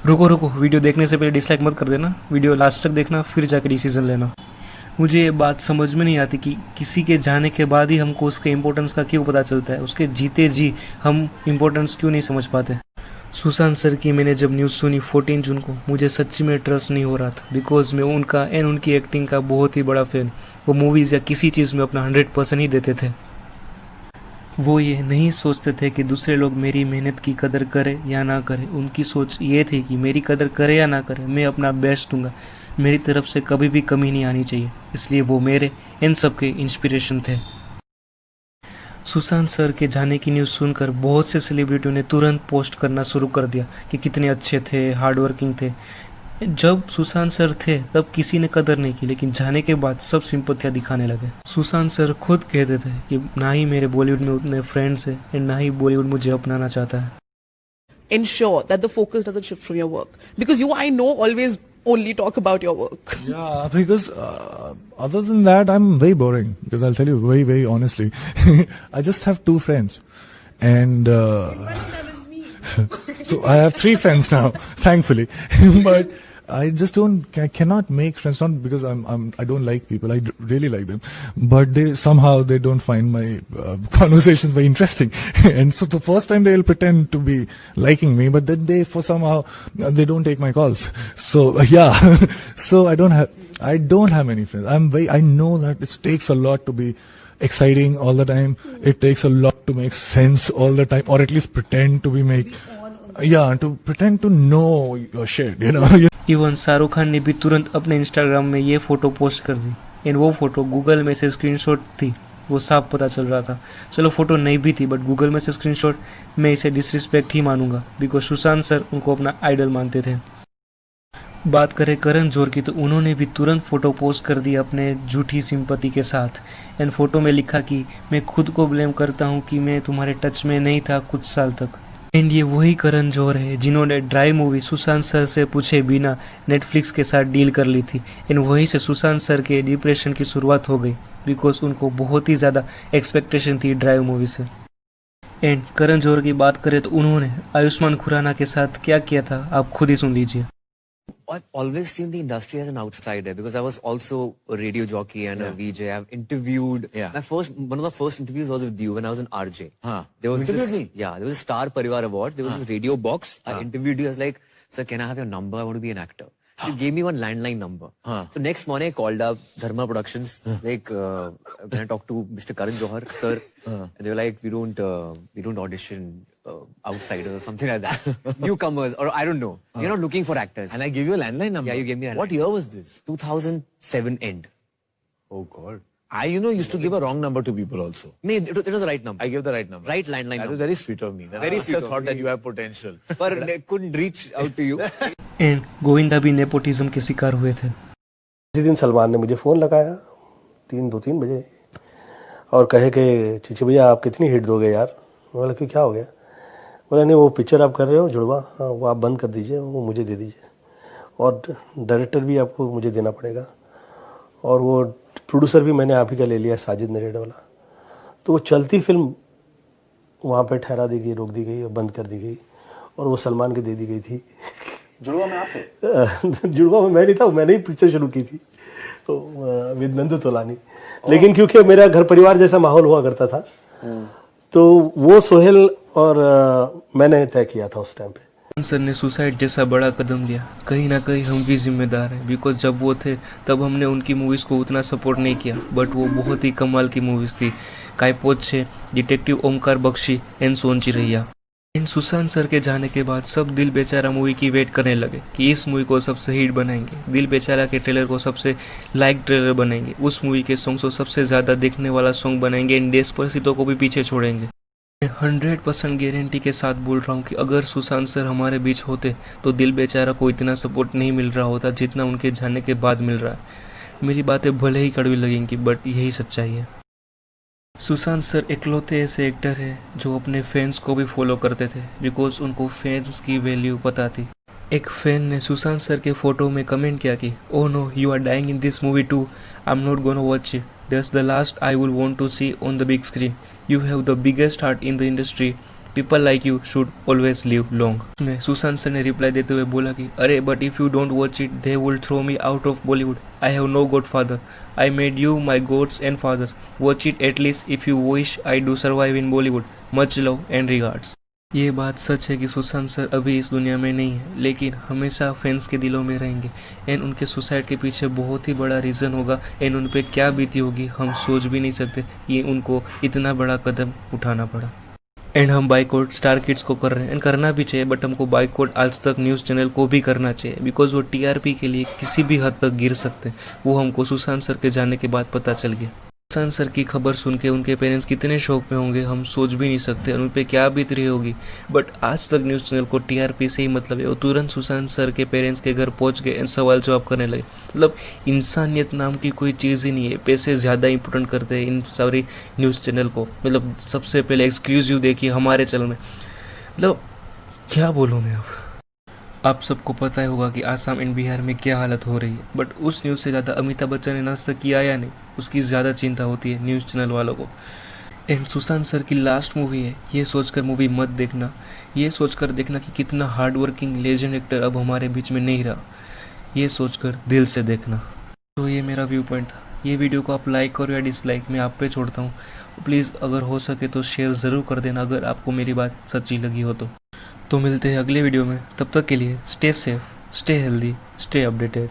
रुको रुको, वीडियो देखने से पहले डिसलाइक मत कर देना। वीडियो लास्ट तक देखना, फिर जाकर डिसीजन लेना। मुझे ये बात समझ में नहीं आती कि किसी के जाने के बाद ही हमको उसके इम्पोर्टेंस का क्यों पता चलता है, उसके जीते जी हम इम्पोर्टेंस क्यों नहीं समझ पाते। सुशांत सर की मैंने जब न्यूज़ सुनी 14 जून को, मुझे सच्ची में ट्रस्ट नहीं हो रहा था, बिकॉज मैं उनका एंड उनकी एक्टिंग का बहुत ही बड़ा फैन। वो मूवीज़ या किसी चीज़ में अपना 100% ही देते थे। वो ये नहीं सोचते थे कि दूसरे लोग मेरी मेहनत की कदर करें या ना करें। उनकी सोच ये थी कि मेरी कदर करे या ना करे, मैं अपना बेस्ट दूंगा, मेरी तरफ से कभी भी कमी नहीं आनी चाहिए। इसलिए वो मेरे इन सब के इंस्पिरेशन थे। सुशांत सर के जाने की न्यूज़ सुनकर बहुत से सेलिब्रिटियों ने तुरंत पोस्ट करना शुरू कर दिया कि कितने अच्छे थे, हार्ड वर्किंग थे। जब सुशांत सर थे तब किसी ने कदर नहीं की, लेकिन जाने के बाद सब सिंपथियाँ दिखाने लगे। सुशांत सर खुद कहते थे कि ना ही मेरे बॉलीवुड में उतने फ्रेंड्स हैं एंड ना ही बॉलीवुड मुझे अपनाना चाहता है। Ensure that the focus doesn't shift from your work, because you, I know, always only talk about your work. Yeah, because other than that, I'm very boring. Because I'll tell you very, very honestly, I just have 2 friends, and so I have 3 friends now, thankfully. But I just I cannot make friends. Not because I don't like people. I really like them, but they somehow they don't find my conversations very interesting. And so the first time they'll pretend to be liking me, but then they for somehow they don't take my calls. So yeah, so I don't have many friends. I know that it takes a lot to be exciting all the time. It takes a lot to make sense all the time, or at least pretend to be to pretend to know your shit, you know. Even Shahrukh Khan ने भी तुरंत अपने Instagram में ये photo post कर दी, and वो photo Google में से स्क्रीनशॉट थी। वो साफ पता चल रहा था। चलो फ़ोटो नहीं भी थी, बट गूगल में से स्क्रीनशॉट, मैं इसे डिसरिस्पेक्ट ही मानूंगा, बिकॉज सुशांत सर उनको अपना आइडल मानते थे। बात करें करण जौहर की, तो उन्होंने भी तुरंत फ़ोटो पोस्ट कर दी अपने झूठी सिंपति के साथ, एंड फोटो में लिखा कि मैं खुद को ब्लेम करता हूँ कि मैं तुम्हारे टच में नहीं था कुछ साल तक। एंड ये वही करण जौहर है जिन्होंने ड्राई मूवी सुशांत सर से पूछे बिना नेटफ्लिक्स के साथ डील कर ली थी, एंड वहीं से सुशांत सर के डिप्रेशन की शुरुआत हो गई, बिकॉज उनको बहुत ही ज़्यादा एक्सपेक्टेशन थी ड्राइव मूवी से। एंड करण जौहर की बात करें तो उन्होंने आयुष्मान खुराना के साथ क्या किया था, आप खुद ही सुन लीजिए। I've always seen the industry as an outsider because I was also a radio jockey and a VJ. I've interviewed. One of the first interviews was with you when I was in RJ. There was this, there was a Star Parivar Award. There was this radio box. I interviewed you. I was like, "Sir, can I have your number? I want to be an actor." You gave me one landline number. So next morning I called up Dharma Productions. When I talked to Mr. Karan Johar, sir, they were like, we don't audition outsiders or something like that. Newcomers, or I don't know. You're not looking for actors. And I gave you a landline number. Yeah, you gave me a What year was this? 2007 end. Oh God. I, used to give a wrong number to people also. No, it was the right number. I gave the right number. Right landline That number. was very sweet of me. Very I sweet of thought me. that you have potential. But I couldn't reach out to you. And Govinda भी nepotism के शिकार हुए थे। किसी दिन सलमान ने मुझे phone लगाया 2-3 बजे और कहे कि चिची भैया आप कितनी हिट दोगे यार। मैं बोला कि क्या हो गया। बोला नहीं, वो पिक्चर आप कर रहे हो जुड़वा, हाँ वो आप बंद कर दीजिए, वो मुझे दे दीजिए, और डायरेक्टर भी आपको मुझे देना पड़ेगा, और वो प्रोड्यूसर भी मैंने आप ही का ले लिया, साजिद नरेड वाला। तो वो चलती फिल्म वहाँ पे ठहरा दी गई, रोक दी गई और बंद कर दी गई, और वो सलमान के दे दी गई थी। जुड़वा में आपसे? जुड़वा में मैं नहीं था, मैंने ही पिक्चर शुरू की थी तो विद नंदू तोलानी। लेकिन क्योंकि मेरा घर परिवार जैसा माहौल हुआ करता था, तो वो सोहेल और मैंने तय किया था उस टाइम पे। सर ने सुसाइड जैसा बड़ा कदम लिया, कहीं ना कहीं हम भी जिम्मेदार हैं, बिकॉज जब वो थे तब हमने उनकी मूवीज़ को उतना सपोर्ट नहीं किया, बट वो बहुत ही कमाल की मूवीज़ थी। Kai Po Che, detective Omkar Bakshi and Sonchiriya. And Sushant sir के जाने के बाद सब दिल बेचारा मूवी की वेट करने लगे कि इस मूवी को सबसे हिट बनाएंगे, दिल बेचारा के ट्रेलर को सबसे लाइक ट्रेलर बनाएंगे, उस मूवी के सॉन्ग को सबसे ज़्यादा देखने वाला सॉन्ग बनाएंगे, एंड डेस्पेसितो को भी पीछे छोड़ेंगे। 100% गारंटी के साथ बोल रहा हूँ कि अगर सुशांत सर हमारे बीच होते तो दिल बेचारा को इतना सपोर्ट नहीं मिल रहा होता जितना उनके जाने के बाद मिल रहा है। मेरी बातें भले ही कड़वी लगेंगी, बट यही सच्चाई है। सुशांत सर इकलौते ऐसे एक्टर हैं जो अपने फैंस को भी फॉलो करते थे, बिकॉज उनको फैंस की वैल्यू पता थी। एक फैन ने सुशांत सर के फोटो में कमेंट किया कि oh no, you are dying in this movie too, I am not gonna watch it, that's the last I will want to see on the big screen, you have the biggest heart in the industry, people like you should always live long. उसमें Sushant sir ने reply देते हुए बोला कि अरे but if you don't watch it they will throw me out of Bollywood. I have no godfather, I made you my gods and fathers, watch it at least if you wish I do survive in Bollywood, much love and regards. ये बात सच है कि Sushant sir अभी इस दुनिया में नहीं है, लेकिन हमेशा फैंस के दिलों में रहेंगे। एंड उनके सुसाइड के पीछे बहुत ही बड़ा रीज़न होगा। एंड उन पे क्या बीती होगी हम सोच भी नहीं सकते कि उनको इतना बड़ा कदम उठाना पड़ा। एंड हम बाइकआउट स्टार किड्स को कर रहे हैं एंड करना भी चाहिए, बट हमको बाइकआउट आज तक न्यूज़ चैनल को भी करना चाहिए, बिकॉज वो टीआरपी के लिए किसी भी हद तक गिर सकते हैं। वो हमको सुशांत सर के जाने के बाद पता चल गया। सुशांत सर की खबर सुन के उनके पेरेंट्स कितने शौक में होंगे हम सोच भी नहीं सकते, उन पे क्या बीत रही होगी। बट आज तक न्यूज़ चैनल को टीआरपी से ही मतलब है। वो तुरंत सुशांत सर के पेरेंट्स के घर पहुंच गए एंड सवाल जवाब करने लगे। मतलब इंसानियत नाम की कोई चीज़ ही नहीं है, पैसे ज़्यादा इंपॉर्टेंट करते हैं इन सारी न्यूज़ चैनल को। मतलब सबसे पहले एक्सक्लूसिव देखिए हमारे चैनल में। मतलब क्या बोलूँ मैं अब। आप सबको पता ही होगा कि आसाम एंड बिहार में क्या हालत हो रही है, बट उस न्यूज़ से ज़्यादा अमिताभ बच्चन ने आज तक किया या नहीं, उसकी ज़्यादा चिंता होती है न्यूज़ चैनल वालों को। एंड सुशांत सर की लास्ट मूवी है, ये सोचकर मूवी मत देखना। ये सोचकर देखना कि कितना हार्ड वर्किंग लेजेंड एक्टर अब हमारे बीच में नहीं रहा, ये सोचकर दिल से देखना। तो ये मेरा व्यू पॉइंट था। ये वीडियो को आप लाइक करो या डिसलाइक मैं आप पे छोड़ता हूँ। प्लीज़ अगर हो सके तो शेयर ज़रूर कर देना अगर आपको मेरी बात सच्ची लगी हो तो मिलते हैं अगले वीडियो में। तब तक के लिए stay safe, stay healthy, stay updated.